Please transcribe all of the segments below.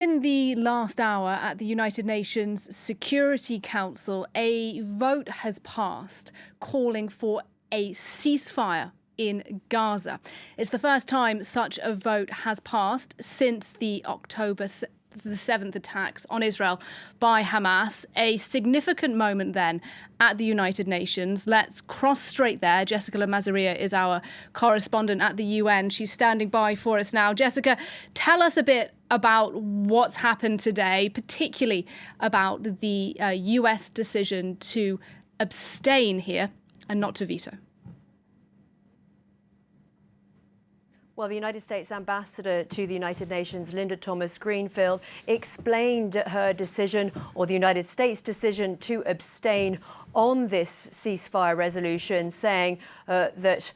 In the last hour at the United Nations Security Council, a vote has passed calling for a ceasefire in Gaza. It's the first time such a vote has passed since the October the 7th attacks on Israel by Hamas. A significant moment then at the United Nations. Let's cross straight there. Jessica Mazaria is our correspondent at the UN. She's standing by for us now. Jessica, tell us a bit about what's happened today, particularly about the US decision to abstain here and not to veto. Well, the United States ambassador to the United Nations, Linda Thomas-Greenfield, explained her decision, or the United States decision, to abstain on this ceasefire resolution, saying that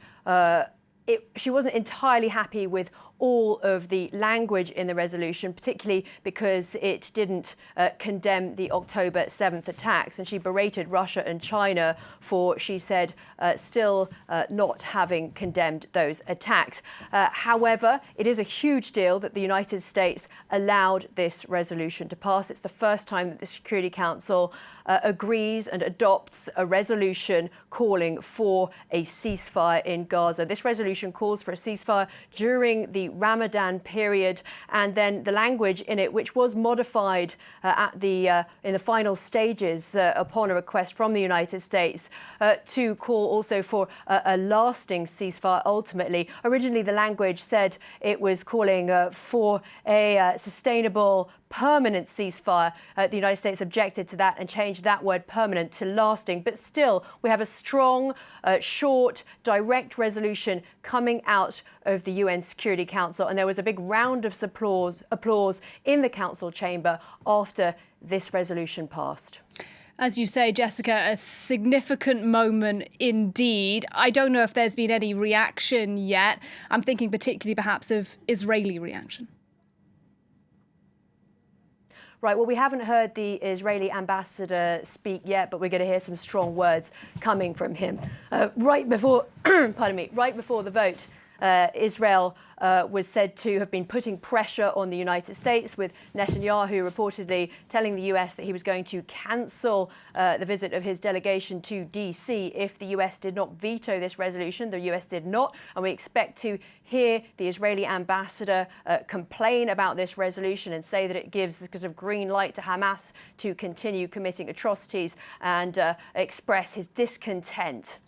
she wasn't entirely happy with all of the language in the resolution, particularly because it didn't condemn the October 7th attacks. And she berated Russia and China for, she said, still not having condemned those attacks. However, it is a huge deal that the United States allowed this resolution to pass. It's the first time that the Security Council agrees and adopts a resolution calling for a ceasefire in Gaza. This resolution calls for a ceasefire during the Ramadan period, and then the language in it, which was modified in the final stages upon a request from the United States to call also for a lasting ceasefire ultimately. Originally, the language said it was calling for a sustainable permanent ceasefire. The United States objected to that and changed that word permanent to lasting. But still, we have a strong, short, direct resolution coming out of the UN Security Council. And there was a big round of applause in the Council chamber after this resolution passed. As you say, Jessica, a significant moment indeed. I don't know if there's been any reaction yet. I'm thinking particularly perhaps of Israeli reaction. Right, well, we haven't heard the Israeli ambassador speak yet, but we're going to hear some strong words coming from him. Right before, right before the vote, Israel was said to have been putting pressure on the United States, with Netanyahu reportedly telling the US that he was going to cancel the visit of his delegation to DC if the US did not veto this resolution. The US did not, and we expect to hear the Israeli ambassador complain about this resolution and say that it gives a sort of green light to Hamas to continue committing atrocities and express his discontent.